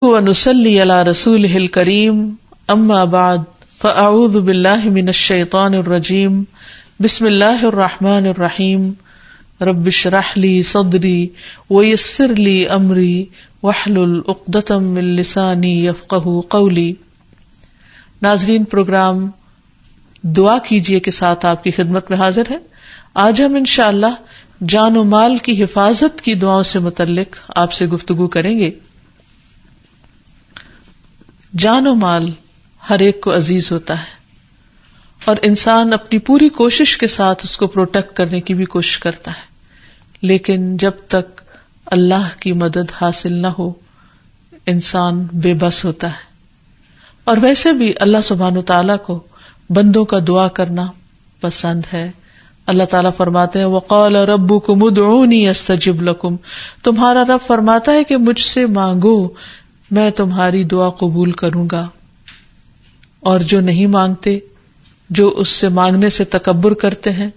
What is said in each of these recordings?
ونصلی علی رسولہ الکریم اما بعد فاعوذ باللہ من الشیطان الرجیم بسم اللہ الرحمن الرحیم رب اشرح لی صدری ویسر لی امری واحلل عقدۃ من لسانی یفقہوا قولی۔ ناظرین، پروگرام دعا کیجئے کے ساتھ آپ کی خدمت میں حاضر ہے۔ آج ہم انشاءاللہ جان و مال کی حفاظت کی دعاؤں سے متعلق آپ سے گفتگو کریں گے۔ جان و مال ہر ایک کو عزیز ہوتا ہے اور انسان اپنی پوری کوشش کے ساتھ اس کو پروٹیکٹ کرنے کی بھی کوشش کرتا ہے، لیکن جب تک اللہ کی مدد حاصل نہ ہو انسان بے بس ہوتا ہے۔ اور ویسے بھی اللہ سبحانہ وتعالیٰ کو بندوں کا دعا کرنا پسند ہے۔ اللہ تعالیٰ فرماتے ہیں وَقَالَ رَبُّكُمُ ادْعُونِي أَسْتَجِبْ لَكُمْ، تمہارا رب فرماتا ہے کہ مجھ سے مانگو، میں تمہاری دعا قبول کروں گا۔ اور جو نہیں مانگتے، جو اس سے مانگنے سے تکبر کرتے ہیں،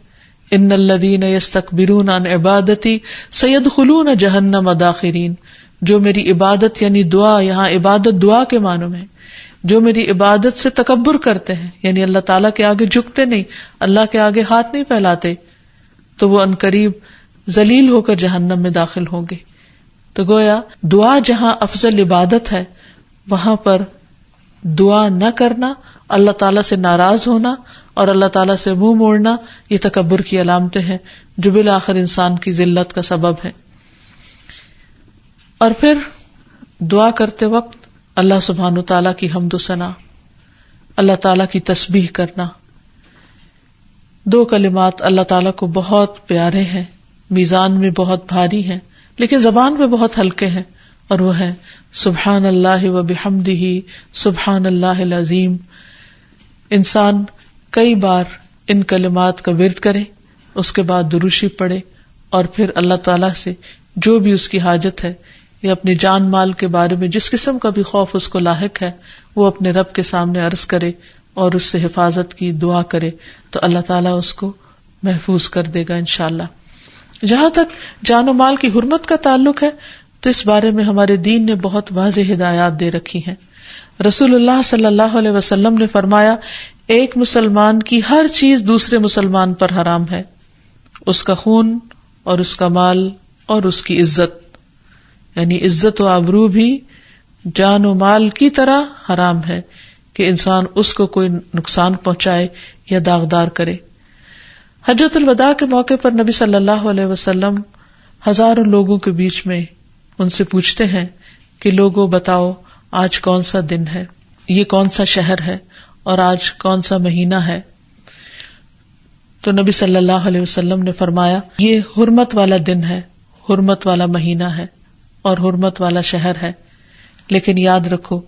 ان الذین یستکبرون عن عبادتی سیدخلون جہنم داخرین، جو میری عبادت یعنی دعا، یہاں عبادت دعا کے معنوں میں، جو میری عبادت سے تکبر کرتے ہیں یعنی اللہ تعالیٰ کے آگے جھکتے نہیں، اللہ کے آگے ہاتھ نہیں پھیلاتے، تو وہ عنقریب ذلیل ہو کر جہنم میں داخل ہوں گے۔ تو گویا دعا جہاں افضل عبادت ہے، وہاں پر دعا نہ کرنا، اللہ تعالیٰ سے ناراض ہونا اور اللہ تعالیٰ سے منہ موڑنا، یہ تکبر کی علامتیں ہیں جو بالآخر انسان کی ذلت کا سبب ہے۔ اور پھر دعا کرتے وقت اللہ سبحانہ تعالیٰ کی حمد و ثنا، اللہ تعالیٰ کی تسبیح کرنا۔ دو کلمات اللہ تعالیٰ کو بہت پیارے ہیں، میزان میں بہت بھاری ہیں، لیکن زبان پہ بہت ہلکے ہیں، اور وہ ہے سبحان اللہ و بحمدہ سبحان اللہ العظیم۔ انسان کئی بار ان کلمات کا ورد کرے، اس کے بعد دروشی پڑھے، اور پھر اللہ تعالیٰ سے جو بھی اس کی حاجت ہے یا اپنے جان مال کے بارے میں جس قسم کا بھی خوف اس کو لاحق ہے، وہ اپنے رب کے سامنے عرض کرے اور اس سے حفاظت کی دعا کرے، تو اللہ تعالیٰ اس کو محفوظ کر دے گا انشاءاللہ۔ جہاں تک جان و مال کی حرمت کا تعلق ہے تو اس بارے میں ہمارے دین نے بہت واضح ہدایات دے رکھی ہیں۔ رسول اللہ صلی اللہ علیہ وسلم نے فرمایا، ایک مسلمان کی ہر چیز دوسرے مسلمان پر حرام ہے، اس کا خون اور اس کا مال اور اس کی عزت، یعنی عزت و آبرو بھی جان و مال کی طرح حرام ہے کہ انسان اس کو کوئی نقصان پہنچائے یا داغدار کرے۔ حجۃ الوداع کے موقع پر نبی صلی اللہ علیہ وسلم ہزاروں لوگوں کے بیچ میں ان سے پوچھتے ہیں کہ لوگوں بتاؤ آج کون سا دن ہے، یہ کون سا شہر ہے اور آج کون سا مہینہ ہے؟ تو نبی صلی اللہ علیہ وسلم نے فرمایا یہ حرمت والا دن ہے، حرمت والا مہینہ ہے اور حرمت والا شہر ہے، لیکن یاد رکھو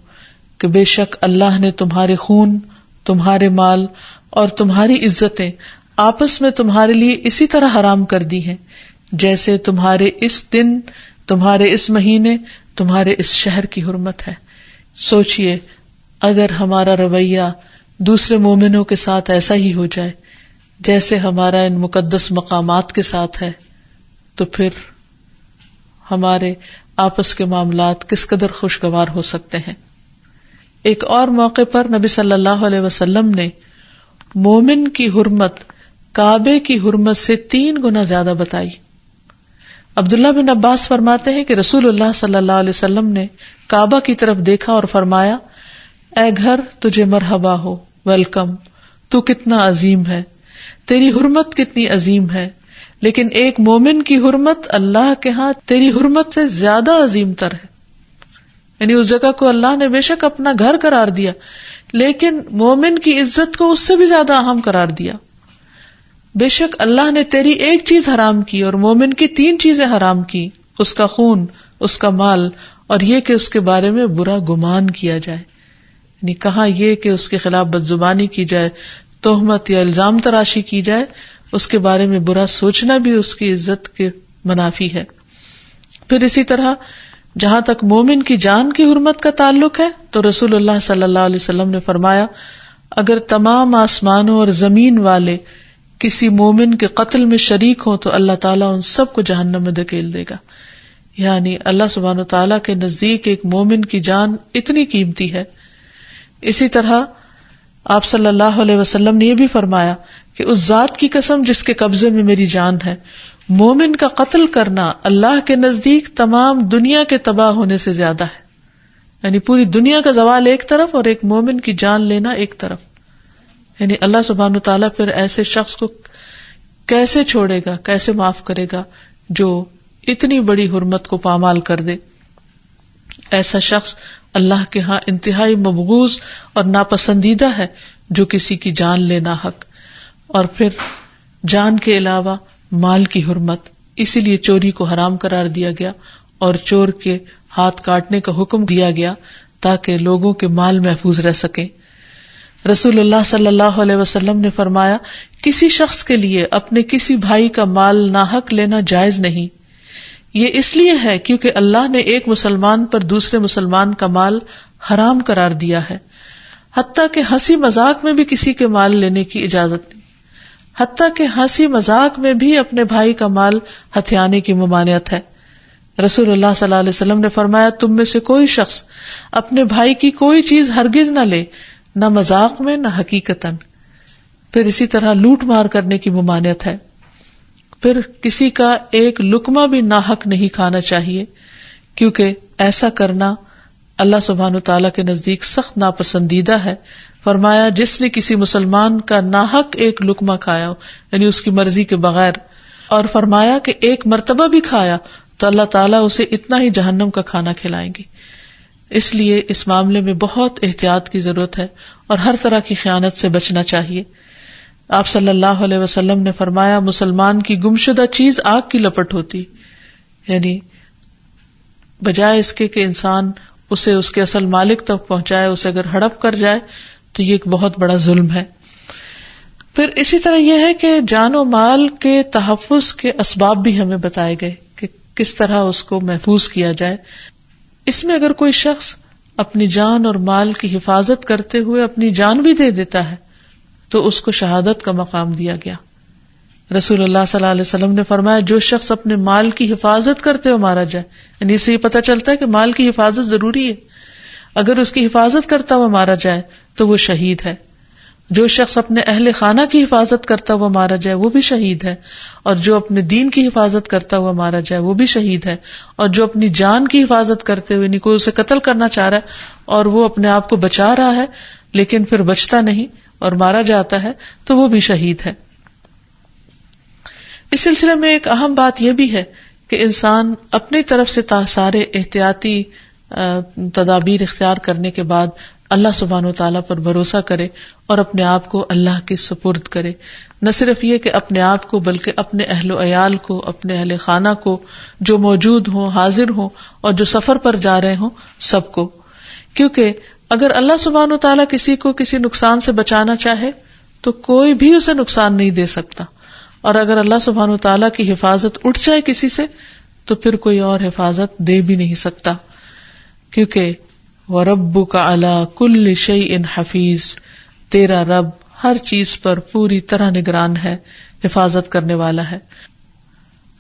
کہ بے شک اللہ نے تمہارے خون، تمہارے مال اور تمہاری عزتیں آپس میں تمہارے لیے اسی طرح حرام کر دی ہیں جیسے تمہارے اس دن، تمہارے اس مہینے، تمہارے اس شہر کی حرمت ہے۔ سوچئے اگر ہمارا رویہ دوسرے مومنوں کے ساتھ ایسا ہی ہو جائے جیسے ہمارا ان مقدس مقامات کے ساتھ ہے، تو پھر ہمارے آپس کے معاملات کس قدر خوشگوار ہو سکتے ہیں۔ ایک اور موقع پر نبی صلی اللہ علیہ وسلم نے مومن کی حرمت کعبے کی حرمت سے 3 گنا زیادہ بتائی۔ عبداللہ بن عباس فرماتے ہیں کہ رسول اللہ صلی اللہ علیہ وسلم نے کعبہ کی طرف دیکھا اور فرمایا، اے گھر تجھے مرحبا ہو، ویلکم، تو کتنا عظیم ہے، تیری حرمت کتنی عظیم ہے، لیکن ایک مومن کی حرمت اللہ کے ہاں تیری حرمت سے زیادہ عظیم تر ہے۔ یعنی اس جگہ کو اللہ نے بے شک اپنا گھر قرار دیا، لیکن مومن کی عزت کو اس سے بھی زیادہ اہم قرار دیا۔ بے شک اللہ نے تیری ایک چیز حرام کی اور مومن کی 3 چیزیں حرام کی، اس کا خون، اس کا مال، اور یہ کہ اس کے بارے میں برا گمان کیا جائے، یعنی کہاں یہ کہ اس کے خلاف بدزبانی کی جائے، تہمت یا الزام تراشی کی جائے، اس کے بارے میں برا سوچنا بھی اس کی عزت کے منافی ہے۔ پھر اسی طرح جہاں تک مومن کی جان کی حرمت کا تعلق ہے تو رسول اللہ صلی اللہ علیہ وسلم نے فرمایا، اگر تمام آسمانوں اور زمین والے کسی مومن کے قتل میں شریک ہوں تو اللہ تعالیٰ ان سب کو جہنم میں دھکیل دے گا۔ یعنی اللہ سبحانہ تعالیٰ کے نزدیک ایک مومن کی جان اتنی قیمتی ہے. اسی طرح آپ صلی اللہ علیہ وسلم نے یہ بھی فرمایا کہ اس ذات کی قسم جس کے قبضے میں میری جان ہے، مومن کا قتل کرنا اللہ کے نزدیک تمام دنیا کے تباہ ہونے سے زیادہ ہے. یعنی پوری دنیا کا زوال ایک طرف اور ایک مومن کی جان لینا ایک طرف. یعنی اللہ سبحانہ تعالیٰ پھر ایسے شخص کو کیسے چھوڑے گا، کیسے معاف کرے گا جو اتنی بڑی حرمت کو پامال کر دے. ایسا شخص اللہ کے ہاں انتہائی مبغوض اور ناپسندیدہ ہے جو کسی کی جان لینا حق. اور پھر جان کے علاوہ مال کی حرمت، اسی لیے چوری کو حرام قرار دیا گیا اور چور کے ہاتھ کاٹنے کا حکم دیا گیا تاکہ لوگوں کے مال محفوظ رہ سکیں. رسول اللہ صلی اللہ علیہ وسلم نے فرمایا کسی شخص کے لیے اپنے کسی بھائی کا مال ناحق لینا جائز نہیں. یہ اس لیے ہے کیونکہ اللہ نے ایک مسلمان پر دوسرے مسلمان کا مال حرام قرار دیا ہے. حتیٰ کہ ہنسی مذاق میں بھی کسی کے مال لینے کی اجازت نہیں. حتیٰ کہ ہنسی مذاق میں بھی اپنے بھائی کا مال ہتھیانے کی ممانعت ہے. رسول اللہ صلی اللہ علیہ وسلم نے فرمایا تم میں سے کوئی شخص اپنے بھائی کی کوئی چیز ہرگز نہ لے، نہ مذاق میں نہ حقیقتاً. پھر اسی طرح لوٹ مار کرنے کی ممانعت ہے. پھر کسی کا ایک لقمہ بھی ناحق نہیں کھانا چاہیے، کیونکہ ایسا کرنا اللہ سبحانہ تعالیٰ کے نزدیک سخت ناپسندیدہ ہے. فرمایا جس نے کسی مسلمان کا ناحق ایک لقمہ کھایا ہو، یعنی اس کی مرضی کے بغیر، اور فرمایا کہ ایک مرتبہ بھی کھایا تو اللہ تعالیٰ اسے اتنا ہی جہنم کا کھانا کھلائیں گے. اس لیے اس معاملے میں بہت احتیاط کی ضرورت ہے اور ہر طرح کی خیانت سے بچنا چاہیے. آپ صلی اللہ علیہ وسلم نے فرمایا مسلمان کی گمشدہ چیز آگ کی لپٹ ہوتی، یعنی بجائے اس کے کہ انسان اسے اس کے اصل مالک تک پہنچائے، اسے اگر ہڑپ کر جائے تو یہ ایک بہت بڑا ظلم ہے. پھر اسی طرح یہ ہے کہ جان و مال کے تحفظ کے اسباب بھی ہمیں بتائے گئے کہ کس طرح اس کو محفوظ کیا جائے. اس میں اگر کوئی شخص اپنی جان اور مال کی حفاظت کرتے ہوئے اپنی جان بھی دے دیتا ہے تو اس کو شہادت کا مقام دیا گیا. رسول اللہ صلی اللہ علیہ وسلم نے فرمایا جو شخص اپنے مال کی حفاظت کرتے ہوئے مارا جائے، یعنی اس سے یہ پتہ چلتا ہے کہ مال کی حفاظت ضروری ہے. اگر اس کی حفاظت کرتا ہوا مارا جائے تو وہ شہید ہے. جو شخص اپنے اہل خانہ کی حفاظت کرتا ہوا مارا جائے وہ بھی شہید ہے، اور جو اپنے دین کی حفاظت کرتا ہوا مارا جائے وہ بھی شہید ہے. اور جو اپنی جان کی حفاظت کرتے ہوئے یعنی کوئی اسے قتل کرنا چاہ رہا ہے اور وہ اپنے آپ کو بچا رہا ہے لیکن پھر بچتا نہیں اور مارا جاتا ہے تو وہ بھی شہید ہے. اس سلسلے میں ایک اہم بات یہ بھی ہے کہ انسان اپنی طرف سے سارے احتیاطی تدابیر اختیار کرنے کے بعد اللہ سبحانہ وتعالیٰ پر بھروسہ کرے اور اپنے آپ کو اللہ کے سپرد کرے. نہ صرف یہ کہ اپنے آپ کو بلکہ اپنے اہل و عیال کو، اپنے اہل خانہ کو، جو موجود ہوں، حاضر ہوں اور جو سفر پر جا رہے ہوں، سب کو. کیونکہ اگر اللہ سبحانہ وتعالیٰ کسی کو کسی نقصان سے بچانا چاہے تو کوئی بھی اسے نقصان نہیں دے سکتا، اور اگر اللہ سبحانہ وتعالیٰ کی حفاظت اٹھ جائے کسی سے تو پھر کوئی اور حفاظت دے بھی نہیں سکتا. کیونکہ وَرَبُّكَ عَلَى كُلِّ شَيْءٍ حَفِيظٌ، تیرا رب ہر چیز پر پوری طرح نگران ہے، حفاظت کرنے والا ہے.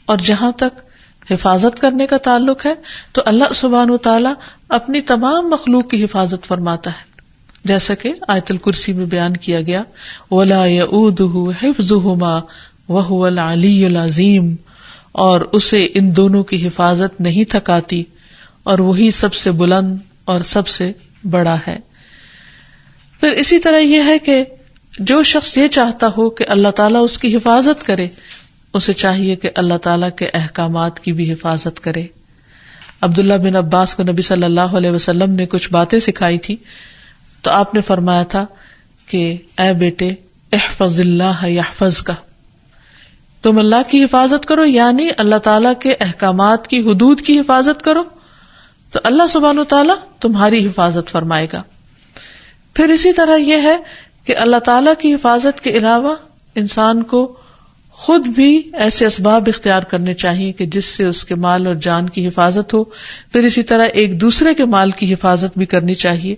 اور جہاں تک حفاظت کرنے کا تعلق ہے تو اللہ سبحانہ وتعالیٰ اپنی تمام مخلوق کی حفاظت فرماتا ہے، جیسا کہ آیت الکرسی میں بیان کیا گیا وَلَا يَئُودُهُ حِفْظُهُمَا وَهُوَ الْعَلِيُّ الْعَظِيمُ، اور اسے ان دونوں کی حفاظت نہیں تھکاتی اور وہی سب سے بلند اور سب سے بڑا ہے. پھر اسی طرح یہ ہے کہ جو شخص یہ چاہتا ہو کہ اللہ تعالیٰ اس کی حفاظت کرے، اسے چاہیے کہ اللہ تعالیٰ کے احکامات کی بھی حفاظت کرے. عبداللہ بن عباس کو نبی صلی اللہ علیہ وسلم نے کچھ باتیں سکھائی تھی تو آپ نے فرمایا تھا کہ اے بیٹے احفظ اللہ یحفظک، تم اللہ کی حفاظت کرو، یعنی اللہ تعالیٰ کے احکامات کی، حدود کی حفاظت کرو تو اللہ سبحانہ وتعالیٰ تمہاری حفاظت فرمائے گا. پھر اسی طرح یہ ہے کہ اللہ تعالیٰ کی حفاظت کے علاوہ انسان کو خود بھی ایسے اسباب اختیار کرنے چاہیے کہ جس سے اس کے مال اور جان کی حفاظت ہو. پھر اسی طرح ایک دوسرے کے مال کی حفاظت بھی کرنی چاہیے.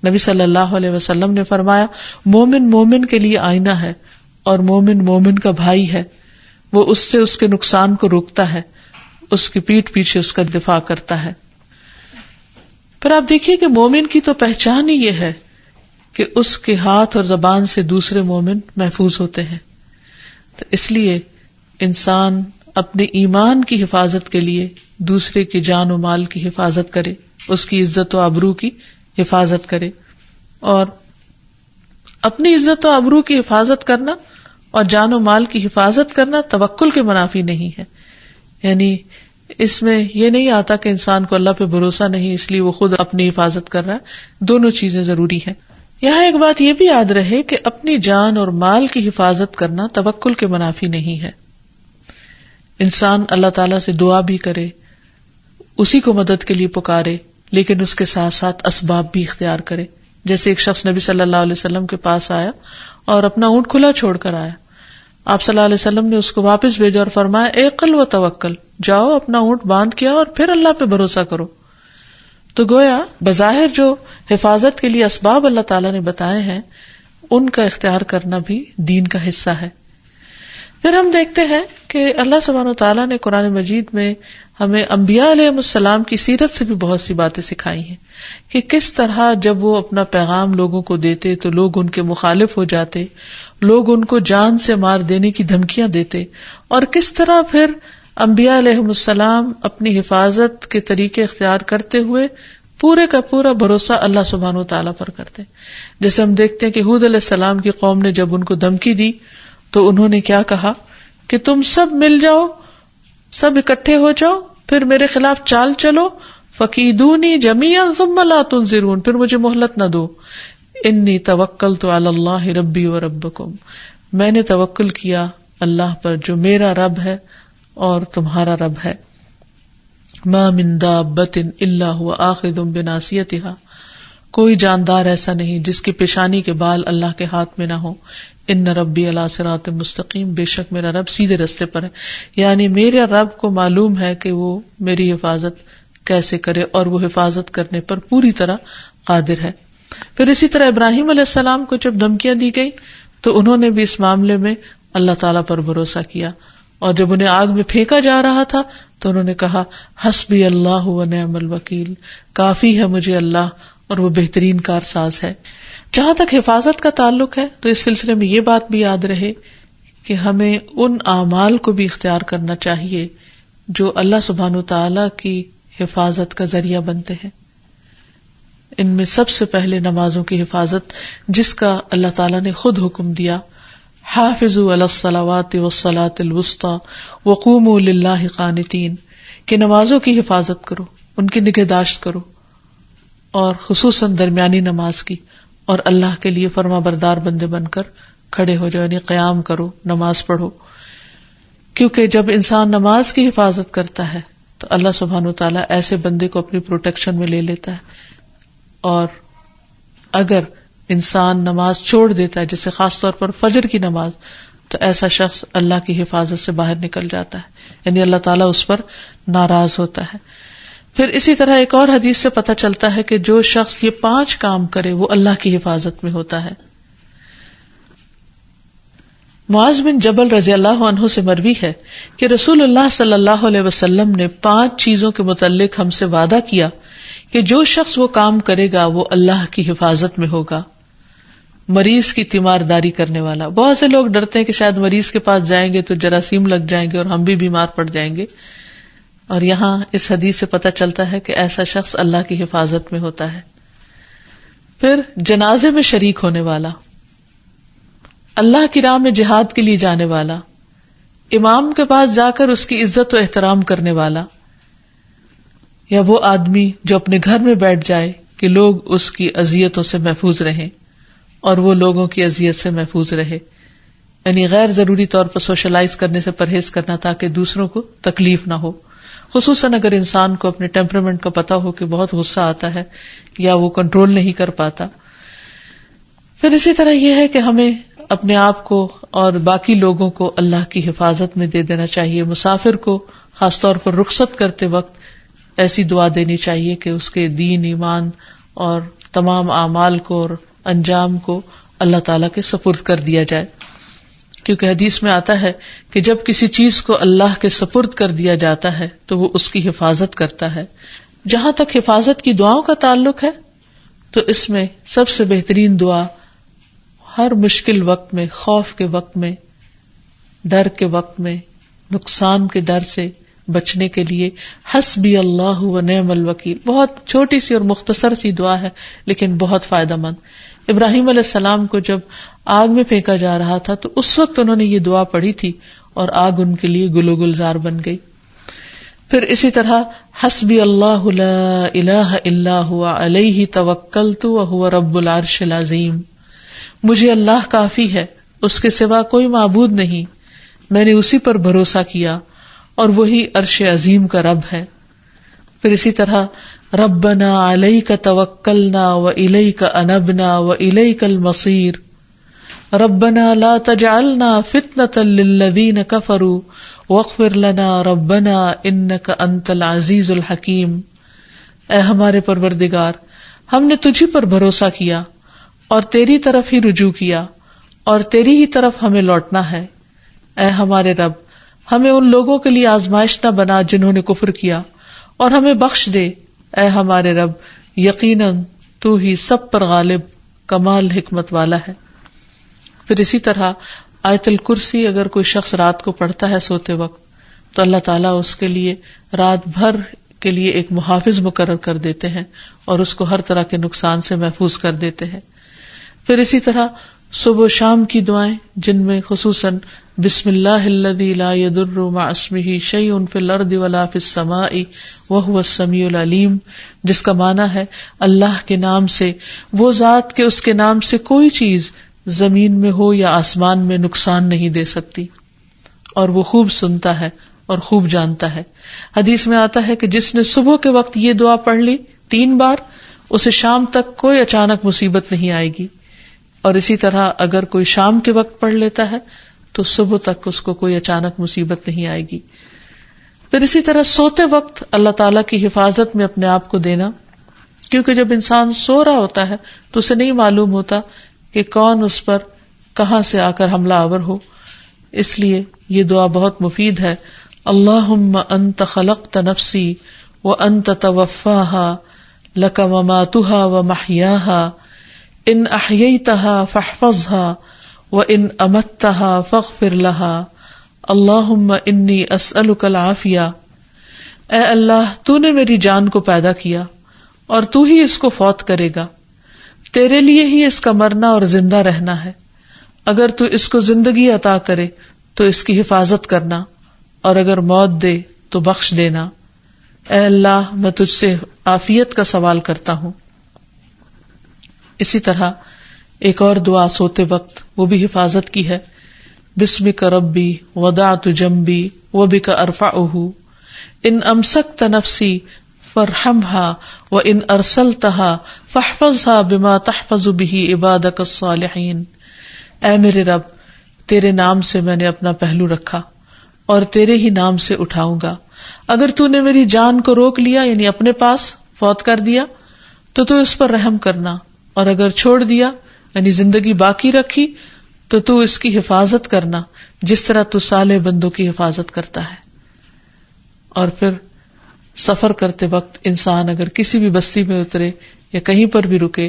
نبی صلی اللہ علیہ وسلم نے فرمایا مومن مومن کے لیے آئینہ ہے اور مومن مومن کا بھائی ہے، وہ اس سے اس کے نقصان کو روکتا ہے، اس کی پیٹھ پیچھے اس کا دفاع کرتا ہے. پھر آپ دیکھیے کہ مومن کی تو پہچان ہی یہ ہے کہ اس کے ہاتھ اور زبان سے دوسرے مومن محفوظ ہوتے ہیں. تو اس لیے انسان اپنے ایمان کی حفاظت کے لیے دوسرے کی جان و مال کی حفاظت کرے، اس کی عزت و آبرو کی حفاظت کرے. اور اپنی عزت و آبرو کی حفاظت کرنا اور جان و مال کی حفاظت کرنا توکل کے منافی نہیں ہے. یعنی اس میں یہ نہیں آتا کہ انسان کو اللہ پہ بھروسہ نہیں اس لیے وہ خود اپنی حفاظت کر رہا ہے. دونوں چیزیں ضروری ہیں. یہاں ایک بات یہ بھی یاد رہے کہ اپنی جان اور مال کی حفاظت کرنا توکل کے منافی نہیں ہے. انسان اللہ تعالیٰ سے دعا بھی کرے، اسی کو مدد کے لیے پکارے، لیکن اس کے ساتھ ساتھ اسباب بھی اختیار کرے. جیسے ایک شخص نبی صلی اللہ علیہ وسلم کے پاس آیا اور اپنا اونٹ کھلا چھوڑ کر آیا. آپ صلی اللہ علیہ وسلم نے اس کو واپس بھیجا اور فرمایا اقل و توکل، جاؤ اپنا اونٹ باندھ کیا اور پھر اللہ پہ بھروسہ کرو. تو گویا بظاہر جو حفاظت کے لیے اسباب اللہ تعالیٰ نے بتائے ہیں ان کا اختیار کرنا بھی دین کا حصہ ہے. پھر ہم دیکھتے ہیں کہ اللہ سبحانہ و تعالیٰ نے قرآن مجید میں ہمیں انبیاء علیہ السلام کی سیرت سے بھی بہت سی باتیں سکھائی ہیں کہ کس طرح جب وہ اپنا پیغام لوگوں کو دیتے تو لوگ ان کے مخالف ہو جاتے، لوگ ان کو جان سے مار دینے کی دھمکیاں دیتے، اور کس طرح پھر انبیاء علیہ السلام اپنی حفاظت کے طریقے اختیار کرتے ہوئے پورے کا پورا بھروسہ اللہ سبحانہ و تعالیٰ پر کرتے. جیسے ہم دیکھتے ہیں کہ ہود علیہ السلام کی قوم نے جب ان کو دھمکی دی تو انہوں نے کیا کہا کہ تم سب مل جاؤ، سب اکٹھے ہو جاؤ، پھر میرے خلاف چال چلو، فکیدونی جمیعا ثم لا تنظرون، پھر مجھے مہلت نہ دو. انی توکلت علی اللہ ربی و ربکم، میں نے توکل کیا اللہ پر جو میرا رب ہے اور تمہارا رب ہے. ما من دابۃ الا هو آخذ بناصیتها، کوئی جاندار ایسا نہیں جس کی پیشانی کے بال اللہ کے ہاتھ میں نہ ہو. ان ربی علی صراط مستقیم، بے شک میرا رب سیدھے رستے پر ہے. یعنی میرے رب کو معلوم ہے کہ وہ میری حفاظت کیسے کرے اور وہ حفاظت کرنے پر پوری طرح قادر ہے. پھر اسی طرح ابراہیم علیہ السلام کو جب دھمکیاں دی گئی تو انہوں نے بھی اس معاملے میں اللہ تعالیٰ پر بھروسہ کیا، اور جب انہیں آگ میں پھینکا جا رہا تھا تو انہوں نے کہا حسبی اللہ و نعم الوکیل، کافی ہے مجھے اللہ اور وہ بہترین کارساز ہے. جہاں تک حفاظت کا تعلق ہے تو اس سلسلے میں یہ بات بھی یاد رہے کہ ہمیں ان اعمال کو بھی اختیار کرنا چاہیے جو اللہ سبحانہ و تعالیٰ کی حفاظت کا ذریعہ بنتے ہیں. ان میں سب سے پہلے نمازوں کی حفاظت، جس کا اللہ تعالیٰ نے خود حکم دیا، حافظوا علی الصلوات والصلاۃ الوسطی وقوموا للہ قانتین، کہ نمازوں کی حفاظت کرو، ان کی نگہداشت کرو، اور خصوصاً درمیانی نماز کی، اور اللہ کے لیے فرما بردار بندے بن کر کھڑے ہو جاؤ، یعنی قیام کرو، نماز پڑھو. کیونکہ جب انسان نماز کی حفاظت کرتا ہے تو اللہ سبحانہ و تعالیٰ ایسے بندے کو اپنی پروٹیکشن میں لے لیتا ہے. اور اگر انسان نماز چھوڑ دیتا ہے، جیسے خاص طور پر فجر کی نماز، تو ایسا شخص اللہ کی حفاظت سے باہر نکل جاتا ہے، یعنی اللہ تعالیٰ اس پر ناراض ہوتا ہے. پھر اسی طرح ایک اور حدیث سے پتہ چلتا ہے کہ جو شخص یہ 5 کام کرے وہ اللہ کی حفاظت میں ہوتا ہے. معاذ بن جبل رضی اللہ عنہ سے مروی ہے کہ رسول اللہ صلی اللہ علیہ وسلم نے 5 چیزوں کے متعلق ہم سے وعدہ کیا کہ جو شخص وہ کام کرے گا وہ اللہ کی حفاظت میں ہوگا. مریض کی تیمارداری کرنے والا، بہت سے لوگ ڈرتے ہیں کہ شاید مریض کے پاس جائیں گے تو جراثیم لگ جائیں گے اور ہم بھی بیمار پڑ جائیں گے، اور یہاں اس حدیث سے پتہ چلتا ہے کہ ایسا شخص اللہ کی حفاظت میں ہوتا ہے. پھر جنازے میں شریک ہونے والا، اللہ کی راہ میں جہاد کے لیے جانے والا، امام کے پاس جا کر اس کی عزت و احترام کرنے والا، یا وہ آدمی جو اپنے گھر میں بیٹھ جائے کہ لوگ اس کی اذیتوں سے محفوظ رہیں اور وہ لوگوں کی اذیت سے محفوظ رہے، یعنی غیر ضروری طور پر سوشلائز کرنے سے پرہیز کرنا تاکہ دوسروں کو تکلیف نہ ہو، خصوصاً اگر انسان کو اپنے ٹیمپرامنٹ کا پتہ ہو کہ بہت غصہ آتا ہے یا وہ کنٹرول نہیں کر پاتا. پھر اسی طرح یہ ہے کہ ہمیں اپنے آپ کو اور باقی لوگوں کو اللہ کی حفاظت میں دے دینا چاہیے. مسافر کو خاص طور پر رخصت کرتے وقت ایسی دعا دینی چاہیے کہ اس کے دین، ایمان اور تمام اعمال کو اور انجام کو اللہ تعالیٰ کے سپرد کر دیا جائے، کیونکہ حدیث میں آتا ہے کہ جب کسی چیز کو اللہ کے سپرد کر دیا جاتا ہے تو وہ اس کی حفاظت کرتا ہے. جہاں تک حفاظت کی دعاؤں کا تعلق ہے تو اس میں سب سے بہترین دعا ہر مشکل وقت میں، خوف کے وقت میں، ڈر کے وقت میں، نقصان کے ڈر سے بچنے کے لیے حسبی اللہ و نعم الوکیل. بہت چھوٹی سی اور مختصر سی دعا ہے لیکن بہت فائدہ مند. ابراہیم علیہ السلام کو جب آگ میں پھینکا جا رہا تھا تو اس وقت انہوں نے یہ دعا پڑھی تھی اور آگ ان کے لیے گلو گلزار بن گئی. پھر اسی طرح حسبی اللہ لا الہ الا هو علیہ توکلت وہو رب العرش العظیم. مجھے اللہ کافی ہے، اس کے سوا کوئی معبود نہیں، میں نے اسی پر بھروسہ کیا اور وہی عرش عظیم کا رب ہے. پھر اسی طرح ربنا علیک توکلنا والیک انبنا والیک المصیر ربنا لا تجعلنا فتنة للذین کفروا واغفر لنا ربنا انک انت العزیز الحکیم. اے ہمارے پروردگار، ہم نے تجھی پر بھروسہ کیا اور تیری طرف ہی رجوع کیا اور تیری ہی طرف ہمیں لوٹنا ہے. اے ہمارے رب، ہمیں ان لوگوں کے لیے آزمائش نہ بنا جنہوں نے کفر کیا اور ہمیں بخش دے. اے ہمارے رب، یقیناً تو ہی سب پر غالب، کمال حکمت والا ہے. پھر اسی طرح آیت الکرسی اگر کوئی شخص رات کو پڑھتا ہے سوتے وقت تو اللہ تعالیٰ اس کے لیے رات بھر کے لیے ایک محافظ مقرر کر دیتے ہیں اور اس کو ہر طرح کے نقصان سے محفوظ کر دیتے ہیں. پھر اسی طرح صبح و شام کی دعائیں جن میں خصوصاً بسم اللہ الذی لا یضر مع اسمہ شیء فی الارض ولا فی السماء وہو السمیع العلیم، جس کا معنی ہے اللہ کے نام سے، وہ ذات کہ اس کے نام سے کوئی چیز زمین میں ہو یا آسمان میں نقصان نہیں دے سکتی اور وہ خوب سنتا ہے اور خوب جانتا ہے. حدیث میں آتا ہے کہ جس نے صبح کے وقت یہ دعا پڑھ لی 3 بار اسے شام تک کوئی اچانک مصیبت نہیں آئے گی، اور اسی طرح اگر کوئی شام کے وقت پڑھ لیتا ہے تو صبح تک اس کو کوئی اچانک مصیبت نہیں آئے گی. پھر اسی طرح سوتے وقت اللہ تعالیٰ کی حفاظت میں اپنے آپ کو دینا، کیونکہ جب انسان سو رہا ہوتا ہے تو اسے نہیں معلوم ہوتا کہ کون اس پر کہاں سے آ کر حملہ آور ہو. اس لیے یہ دعا بہت مفید ہے. اللہم انت خلقت نفسی وانت توفاها لک مماتها ومحیاها ان احییتها فاحفظها وان امتها فاغفر لها اللہم انی اسألک العافیہ. اے اللہ، تو نے میری جان کو پیدا کیا اور تو ہی اس کو فوت کرے گا، تیرے لیے ہی اس کا مرنا اور زندہ رہنا ہے. اگر تو اس کو زندگی عطا کرے تو اس کی حفاظت کرنا، اور اگر موت دے تو بخش دینا. اے اللہ، میں تجھ سے عافیت کا سوال کرتا ہوں. اسی طرح ایک اور دعا سوتے وقت وہ بھی حفاظت کی ہے. بسمک ربی وضعت جنبی وبک ارفعہ ان امسکت نفسی فارحمها وان ارسلتها فاحفظها بما تحفظ به عبادک الصالحین. اے میرے رب، تیرے نام سے میں نے اپنا پہلو رکھا اور تیرے ہی نام سے اٹھاؤں گا. اگر تو نے میری جان کو روک لیا یعنی اپنے پاس فوت کر دیا تو تو اس پر رحم کرنا، اور اگر چھوڑ دیا یعنی زندگی باقی رکھی تو تو اس کی حفاظت کرنا جس طرح تو صالح بندوں کی حفاظت کرتا ہے. اور پھر سفر کرتے وقت انسان اگر کسی بھی بستی میں اترے یا کہیں پر بھی رکے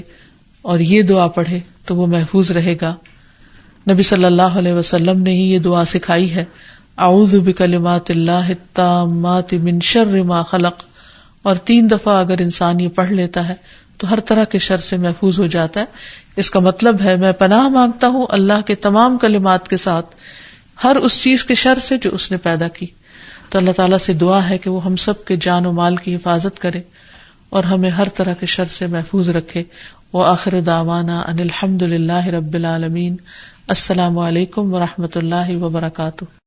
اور یہ دعا پڑھے تو وہ محفوظ رہے گا. نبی صلی اللہ علیہ وسلم نے ہی یہ دعا سکھائی ہے، اعوذ بکلمات اللہ التامات من شر ما خلق، اور 3 دفعہ اگر انسان یہ پڑھ لیتا ہے تو ہر طرح کے شر سے محفوظ ہو جاتا ہے. اس کا مطلب ہے میں پناہ مانگتا ہوں اللہ کے تمام کلمات کے ساتھ ہر اس چیز کے شر سے جو اس نے پیدا کی. تو اللہ تعالیٰ سے دعا ہے کہ وہ ہم سب کے جان و مال کی حفاظت کرے اور ہمیں ہر طرح کے شر سے محفوظ رکھے. وآخر دعوانا ان الحمد للہ رب العالمین. السلام علیکم ورحمۃ اللہ وبرکاتہ.